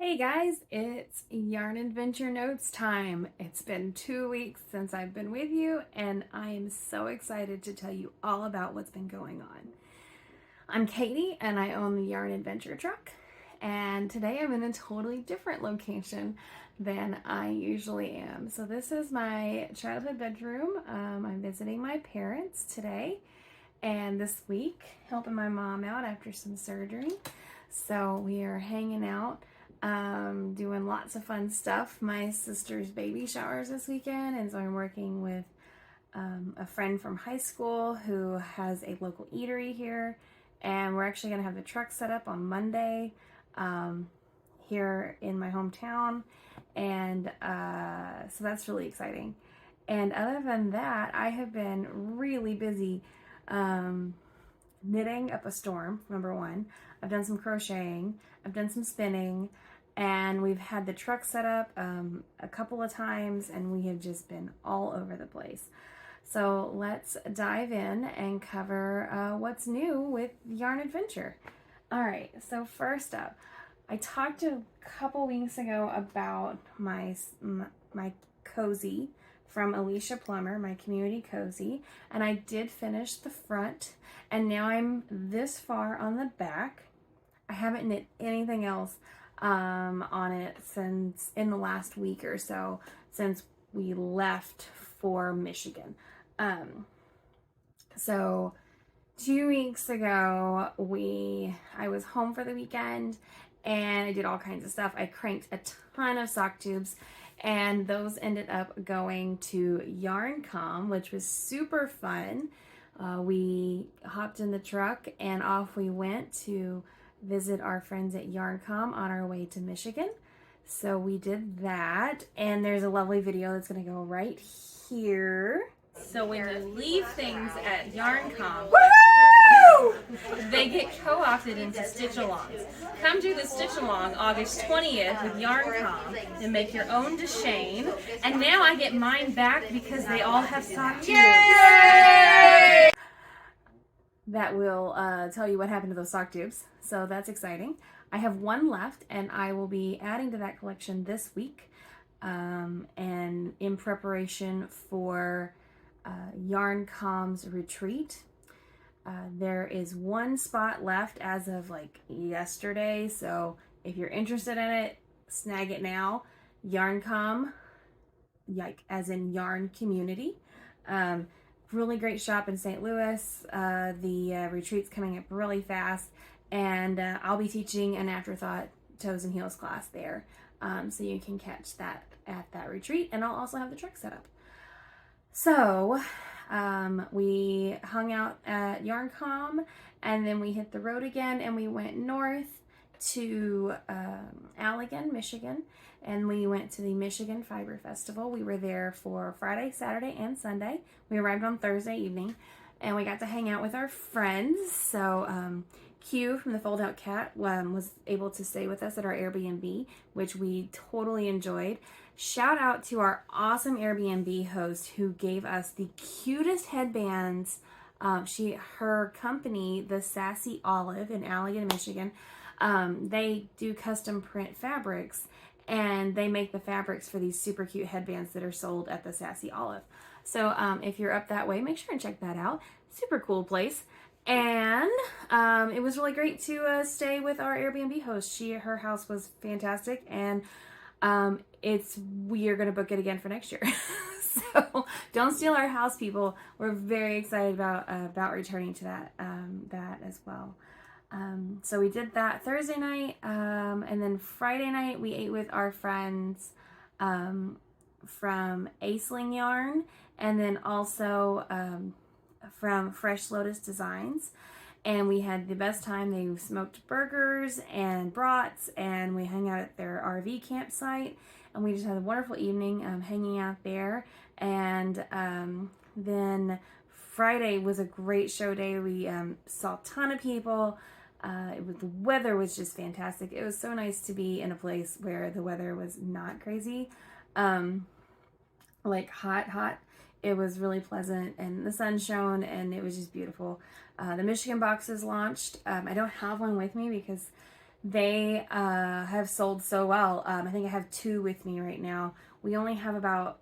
Hey guys, it's Yarn Adventure Notes time. It's been 2 weeks since I've been with you, and I am so excited to tell you all about what's been going on. I'm Katie, and I own the Yarn Adventure truck, and today I'm in a totally different location than I usually am. So this is my childhood bedroom. I'm visiting my parents today, and this week helping my mom out after some surgery. So we are hanging out, doing lots of fun stuff. My sister's baby showers this weekend, and so I'm working with a friend from high school who has a local eatery here, and we're actually going to have the truck set up on Monday here in my hometown, and so that's really exciting. And other than that, I have been really busy knitting up a storm, number one. I've done some crocheting, I've done some spinning, and we've had the truck set up a couple of times, and we have just been all over the place. So let's dive in and cover what's new with Yarn Adventure. All right, so first up, I talked a couple weeks ago about my cozy from Alicia Plummer, my community cozy, and I did finish the front, and now I'm this far on the back. I haven't knit anything else on it since in the last week or so, since we left for Michigan. So 2 weeks ago, I was home for the weekend, and I did all kinds of stuff. I cranked a ton of sock tubes, and those ended up going to YarnCom, which was super fun. We hopped in the truck and off we went to visit our friends at YarnCom on our way to Michigan. So we did that, and there's a lovely video that's going to go right here. So when you leave things at YarnCom, they get co-opted into stitch-alongs. Come do the stitch-along August 20th with YarnCom and make your own DeShane. And now I get mine back because they all have sock tubes. Yay! That will tell you what happened to those sock tubes. So that's exciting. I have one left, and I will be adding to that collection this week, and in preparation for YarnCom's retreat. There is one spot left as of like yesterday, so if you're interested in it, snag it now. YarnCom, like as in Yarn Community. Really great shop in St. Louis. The retreat's coming up really fast, and I'll be teaching an afterthought toes and heels class there, so you can catch that at that retreat, and I'll also have the truck set up. So we hung out at YarnCom, and then we hit the road again, and we went north to Allegan, Michigan, and we went to the Michigan Fiber Festival. We were there for Friday, Saturday, and Sunday. We arrived on Thursday evening, and we got to hang out with our friends. So Q from the Fold Out Cat was able to stay with us at our Airbnb, which we totally enjoyed. Shout out to our awesome Airbnb host who gave us the cutest headbands. Her company, the Sassy Olive in Allegan, Michigan, they do custom print fabrics, and they make the fabrics for these super cute headbands that are sold at the Sassy Olive. So if you're up that way, make sure and check that out. Super cool place. And it was really great to stay with our Airbnb host. Her house was fantastic, and we are going to book it again for next year. So don't steal our house, people. We're very excited about returning to that as well. So we did that Thursday night, and then Friday night we ate with our friends from Aisling Yarn, and then also from Fresh Lotus Designs, and we had the best time. They smoked burgers and brats, and we hung out at their RV campsite, and we just had a wonderful evening hanging out there. And then Friday was a great show day. We saw a ton of people. The weather was just fantastic. It was so nice to be in a place where the weather was not crazy, like hot. It was really pleasant, and the sun shone, and it was just beautiful. The Michigan boxes launched. I don't have one with me because They have sold so well. I think I have 2 with me right now. We only have about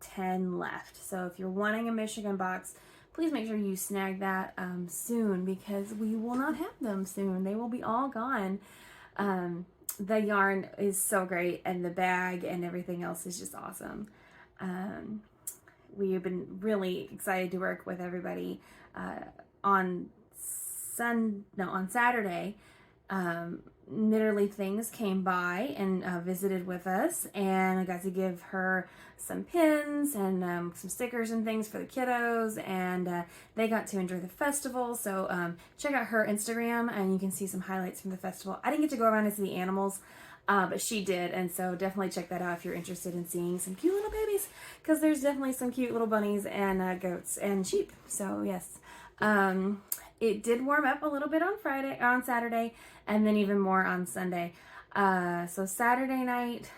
10 left. So if you're wanting a Michigan box, please make sure you snag that soon, because we will not have them soon. They will be all gone. The yarn is so great, and the bag and everything else is just awesome. We have been really excited to work with everybody. On Saturday, Knitterly Things came by and visited with us, and I got to give her some pins and some stickers and things for the kiddos, and they got to enjoy the festival. So check out her Instagram and you can see some highlights from the festival. I didn't get to go around and see the animals, but she did, and so definitely check that out if you're interested in seeing some cute little babies, because there's definitely some cute little bunnies and goats and sheep. So yes. It did warm up a little bit on Saturday, and then even more on Sunday. So Saturday night,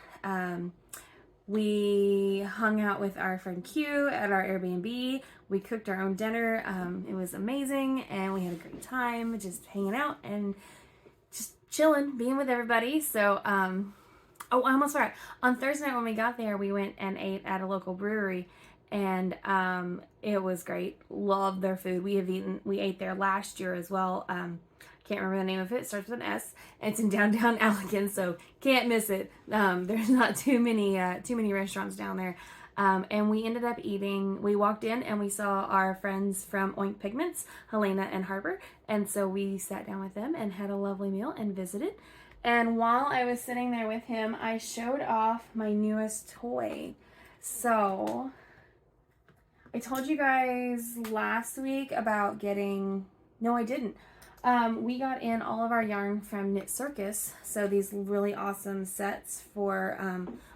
we hung out with our friend Q at our Airbnb. We cooked our own dinner. It was amazing, and we had a great time just hanging out and just chilling, being with everybody. So, oh, I almost forgot. On Thursday night when we got there, we went and ate at a local brewery, and it was great. Loved their food. We ate there last year as well. Can't remember the name of it. It starts with an S. And it's in downtown Allegan, so can't miss it. There's not too many restaurants down there. And we ended up eating. We walked in and we saw our friends from Oink Pigments, Helena and Harper, and so we sat down with them and had a lovely meal and visited. And while I was sitting there with him, I showed off my newest toy. So I told you guys last week about getting, no I didn't. We got in all of our yarn from Knit Circus. So these really awesome sets for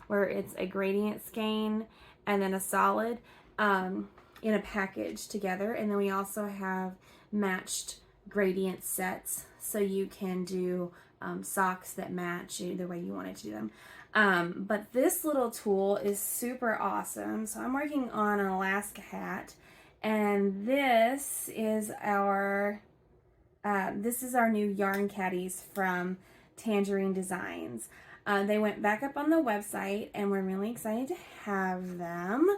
where it's a gradient skein and then a solid in a package together. And then we also have matched gradient sets, so you can do socks that match either way you wanted to do them. But this little tool is super awesome. So I'm working on an Alaska hat, and this is our new yarn caddies from Tangerine Designs. They went back up on the website, and we're really excited to have them.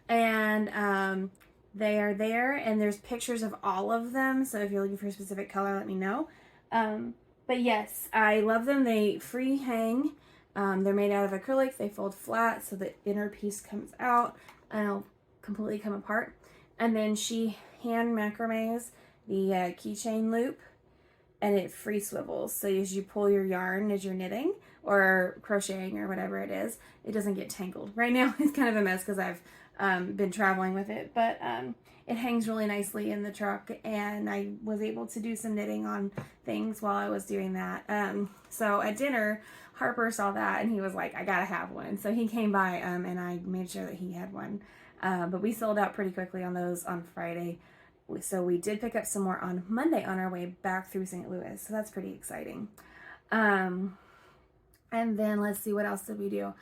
And they are there, and there's pictures of all of them. So if you're looking for a specific color, let me know. But yes, I love them. They free hang. They're made out of acrylic. They fold flat, so the inner piece comes out and it'll completely come apart. And then she hand macrames the keychain loop, and it free swivels. So as you pull your yarn as you're knitting or crocheting or whatever it is, it doesn't get tangled. Right now it's kind of a mess because I've been traveling with it, but it hangs really nicely in the truck, and I was able to do some knitting on things while I was doing that. So at dinner, Harper saw that and he was like, I gotta have one. So he came by and I made sure that he had one. But we sold out pretty quickly on those on Friday. So we did pick up some more on Monday on our way back through St. Louis. So that's pretty exciting. And then let's see, what else did we do?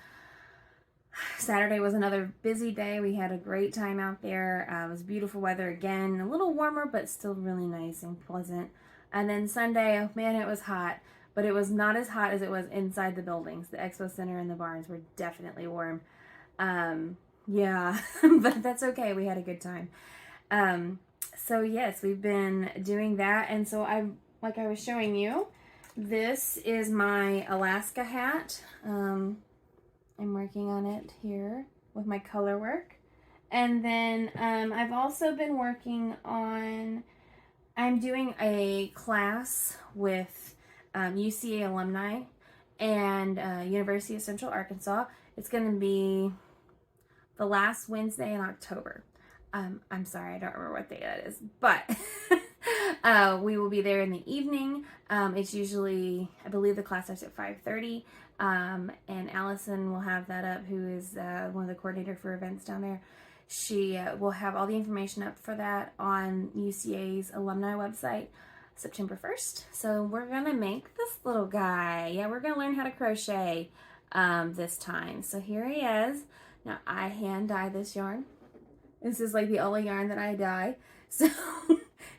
Saturday was another busy day. We had a great time out there. It was beautiful weather again, a little warmer, but still really nice and pleasant. And then Sunday, oh man, it was hot, but it was not as hot as it was inside the buildings. The expo center and the barns were definitely warm. Yeah, but that's okay. We had a good time. So yes, we've been doing that. And so like I was showing you, this is my Alaska hat. I'm working on it here with my color work. And then I've also been working on, I'm doing a class with UCA alumni and University of Central Arkansas. It's going to be the last Wednesday in October. I'm sorry, I don't remember what day that is, but we will be there in the evening. It's usually, I believe the class starts at 5:30, and Allison will have that up, who is one of the coordinator for events down there. She will have all the information up for that on UCA's alumni website September 1st. So we're going to make this little guy. Yeah, we're going to learn how to crochet this time. So here he is. Now I hand dye this yarn. This is like the only yarn that I dye. So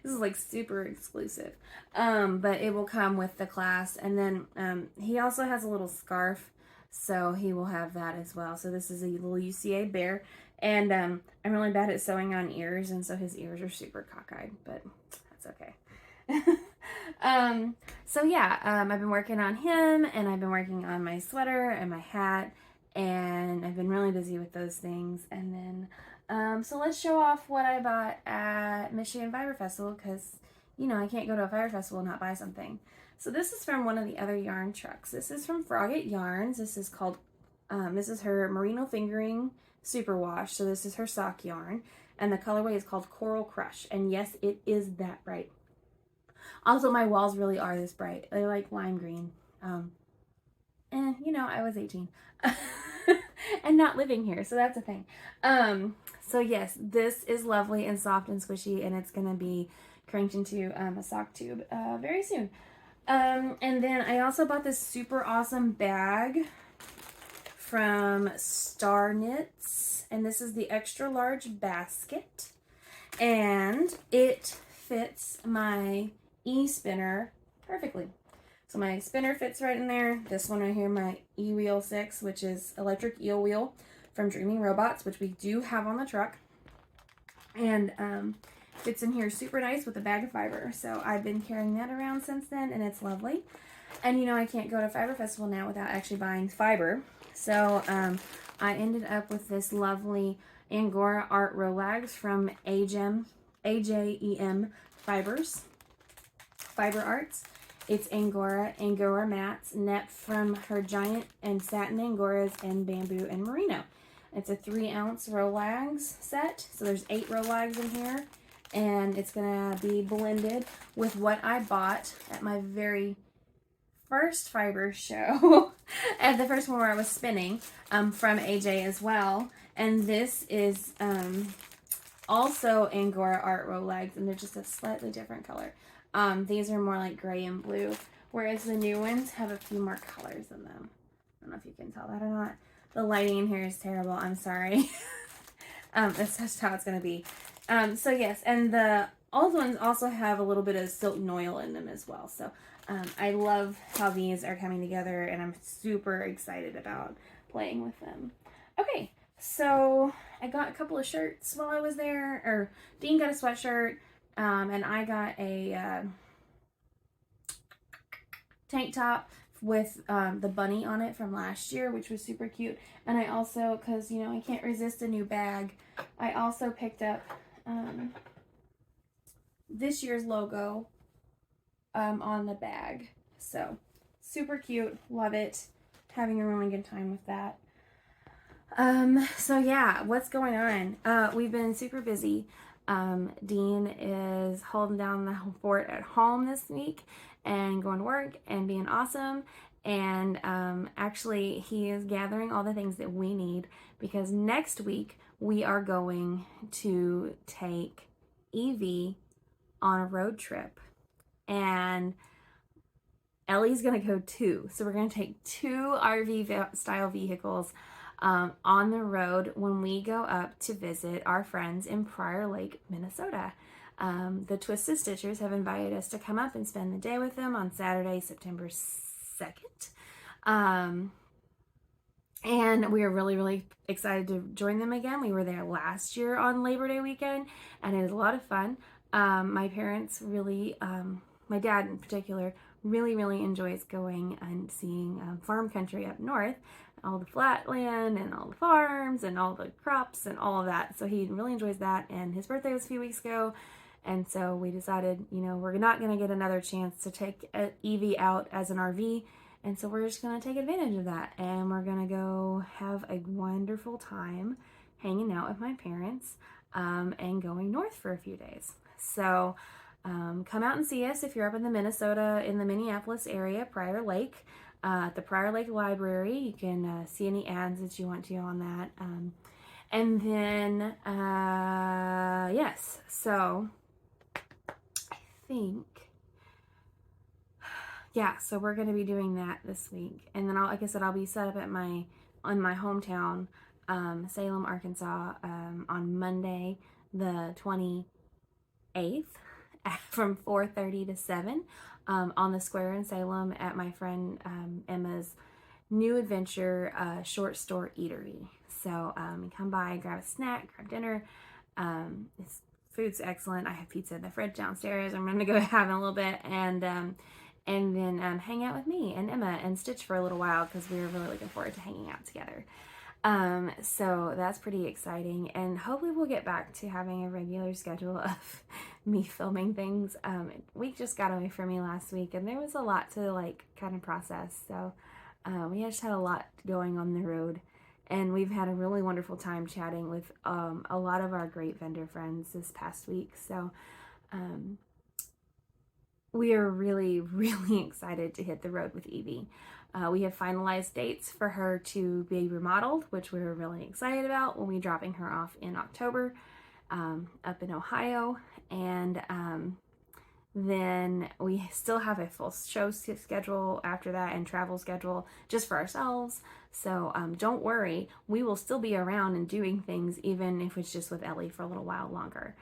This is like super exclusive. But it will come with the class. And then he also has a little scarf, so he will have that as well. So this is a little UCA bear. And I'm really bad at sewing on ears, and so his ears are super cockeyed, but that's okay. So yeah, I've been working on him, and I've been working on my sweater and my hat, and I've been really busy with those things. And then, so let's show off what I bought at Michigan Fiber Festival, because, you know, I can't go to a fiber festival and not buy something. So this is from one of the other yarn trucks. This is from Frogget Yarns. This is called, this is her Merino Fingering Superwash. So this is her sock yarn, and the colorway is called Coral Crush. And yes, it is that bright. Also, my walls really are this bright. They're like lime green. And you know, I was 18 and not living here, so that's a thing. So yes, this is lovely and soft and squishy, and it's gonna be cranked into a sock tube very soon. And then I also bought this super awesome bag from Star Knits, and this is the extra large basket, and it fits my e-spinner perfectly. So my spinner fits right in there. This one right here, my E-Wheel 6, which is electric eel wheel from Dreaming Robots, which we do have on the truck, and fits in here super nice with a bag of fiber. So I've been carrying that around since then, and it's lovely. And you know, I can't go to Fiber Festival now without actually buying fiber. So I ended up with this lovely Angora Art Rolags from AJEM Fiber Arts. It's Angora mats, net from her giant and satin Angoras and bamboo and merino. It's a 3-ounce Rolags set, so there's 8 Rolags in here, and it's gonna be blended with what I bought at my very first fiber show, at the first one where I was spinning, from AJ as well. And this is also Angora Art Rolags, and they're just a slightly different color. These are more like gray and blue, whereas the new ones have a few more colors in them. I don't know if you can tell that or not. The lighting in here is terrible. I'm sorry. That's just how it's going to be. So yes, and the old ones also have a little bit of silk noil in them as well. So I love how these are coming together, and I'm super excited about playing with them. Okay, so I got a couple of shirts while I was there, or Dean got a sweatshirt, and I got a tank top with the bunny on it from last year, which was super cute. And I also, because, you know, I can't resist a new bag, I also picked up this year's logo on the bag. So, super cute. Love it. Having a really good time with that. So yeah, what's going on? We've been super busy. Dean is holding down the fort at home this week and going to work and being awesome. And actually, he is gathering all the things that we need, because next week we are going to take Evie on a road trip. And Ellie's going to go too. So we're going to take 2 RV style vehicles on the road when we go up to visit our friends in Prior Lake, Minnesota. The Twisted Stitchers have invited us to come up and spend the day with them on Saturday, September 2nd. And we are really, really excited to join them again. We were there last year on Labor Day weekend, and it was a lot of fun. My parents really, my dad in particular, really, really enjoys going and seeing farm country up north, all the flat land and all the farms and all the crops and all of that. So he really enjoys that, and his birthday was a few weeks ago, and so we decided, you know, we're not going to get another chance to take Evie out as an RV, and so we're just going to take advantage of that, and we're going to go have a wonderful time hanging out with my parents and going north for a few days. So come out and see us if you're up in the Minneapolis area, Prior Lake. At the Prior Lake Library. You can see any ads that you want to on that. And then, yes, so I think, yeah, so we're going to be doing that this week. And then, like I said, I'll be set up at my hometown, Salem, Arkansas, on Monday, the 28th. from 4:30 to 7 on the square in Salem at my friend Emma's new adventure short store eatery. So come by, grab a snack, grab dinner. It's food's excellent. I have pizza in the fridge downstairs. I'm gonna go have in a little bit, and then hang out with me and Emma and Stitch for a little while because we were really looking forward to hanging out together. So that's pretty exciting, and hopefully we'll get back to having a regular schedule of me filming things. Week just got away from me last week, and there was a lot to like kind of process. So we just had a lot going on the road. And we've had a really wonderful time chatting with a lot of our great vendor friends this past week. So we are really, really excited to hit the road with Evie. We have finalized dates for her to be remodeled, which we're really excited about. We'll be dropping her off in October up in Ohio. And then we still have a full show schedule after that and travel schedule just for ourselves. So don't worry, we will still be around and doing things even if it's just with Ellie for a little while longer.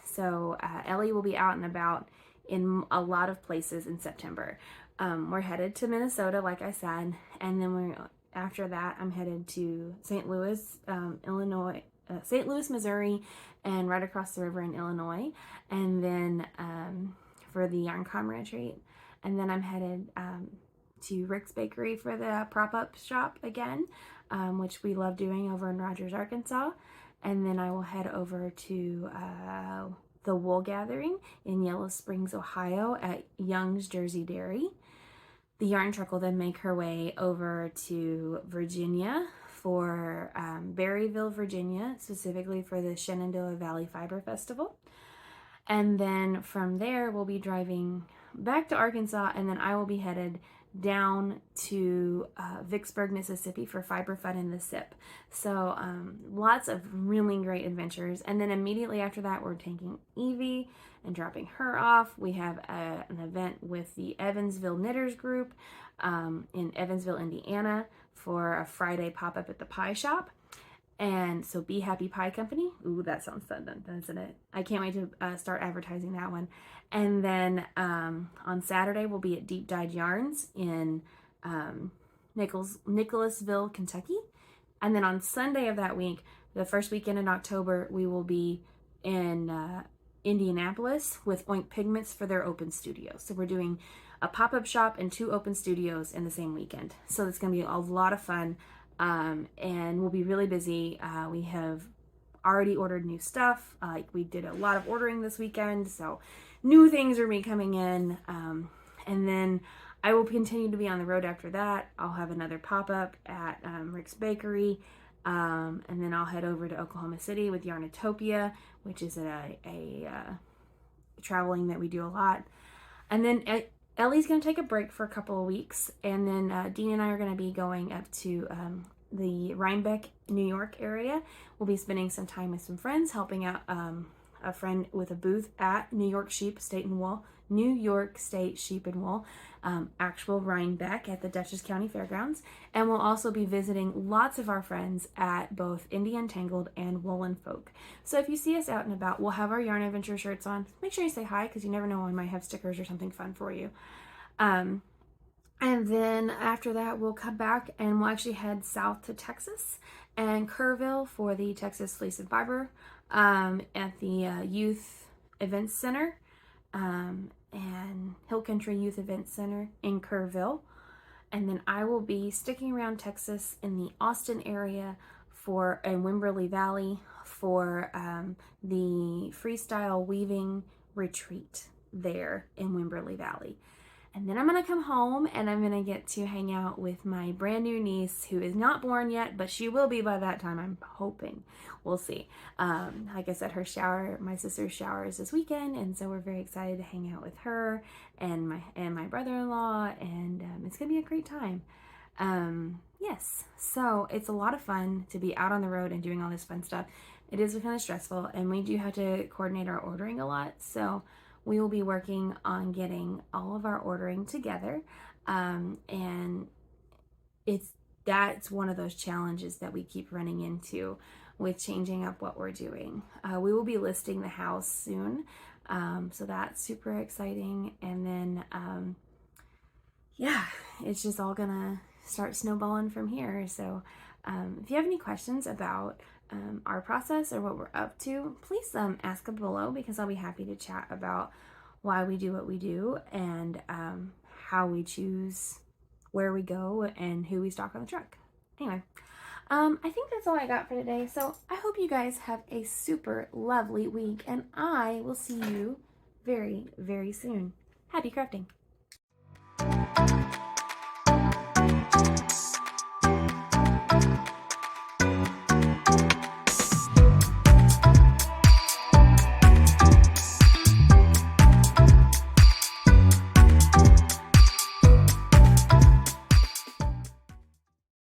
So Ellie will be out and about in a lot of places in September. We're headed to Minnesota, like I said, and then after that I'm headed to St. Louis, Illinois, St. Louis, Missouri, and right across the river in Illinois, and then for the YarnCom retreat, and then I'm headed to Rick's Bakery for the prop-up shop again, which we love doing over in Rogers, Arkansas, and then I will head over to the Wool Gathering in Yellow Springs, Ohio at Young's Jersey Dairy. The yarn truck will then make her way over to Virginia for Berryville, Virginia, specifically for the Shenandoah Valley Fiber Festival. And then from there, we'll be driving back to Arkansas, and then I will be headed down to Vicksburg, Mississippi for Fiber Fun in the SIP. So lots of really great adventures. And then immediately after that, we're taking Evie and dropping her off. We have an event with the Evansville Knitters Group in Evansville, Indiana for a Friday pop-up at the pie shop. And so Be Happy Pie Company. Ooh, that sounds fun, doesn't it? I can't wait to start advertising that one. And then on Saturday, we'll be at Deep Dyed Yarns in Nicholasville, Kentucky. And then on Sunday of that week, the first weekend in October, we will be in Indianapolis with Oink Pigments for their open studio. So we're doing a pop-up shop and 2 open studios in the same weekend. So it's going to be a lot of fun. And we'll be really busy. We have already ordered new stuff. We did a lot of ordering this weekend, so new things are coming in. And then I will continue to be on the road after that. I'll have another pop-up at Rick's Bakery. And then I'll head over to Oklahoma City with Yarnatopia, which is a traveling that we do a lot. And then Ellie's going to take a break for a couple of weeks, and then Dean and I are going to be going up to the Rhinebeck, New York area. We'll be spending some time with some friends, helping out a friend with a booth at New York State Sheep and Wool, actual Rhinebeck at the Dutchess County Fairgrounds. And we'll also be visiting lots of our friends at both Indie Untangled and Woolen Folk. So if you see us out and about, we'll have our Yarn Adventure shirts on. Make sure you say hi, because you never know when we might have stickers or something fun for you. And then after that, we'll come back and we'll actually head south to Texas and Kerrville for the Texas Fleece and Fiber at the Youth Events Center and Hill Country Youth Events Center in Kerrville. And then I will be sticking around Texas in the Austin area in Wimberley Valley for the freestyle weaving retreat there in Wimberley Valley. And then I'm going to come home and I'm going to get to hang out with my brand new niece, who is not born yet, but she will be by that time, I'm hoping. We'll see. Like I said, my sister's shower is this weekend, and so we're very excited to hang out with her and my brother-in-law, and it's going to be a great time. Yes, so it's a lot of fun to be out on the road and doing all this fun stuff. It is kind of stressful, and we do have to coordinate our ordering a lot, so we will be working on getting all of our ordering together, and that's one of those challenges that we keep running into with changing up what we're doing. We will be listing the house soon, So that's super exciting. And then, yeah, it's just all gonna start snowballing from here. So if you have any questions about our process or what we're up to, please ask below, because I'll be happy to chat about why we do what we do, and how we choose where we go and who we stock on the truck. Anyway, I think that's all I got for today. So I hope you guys have a super lovely week, and I will see you very, very soon. Happy crafting.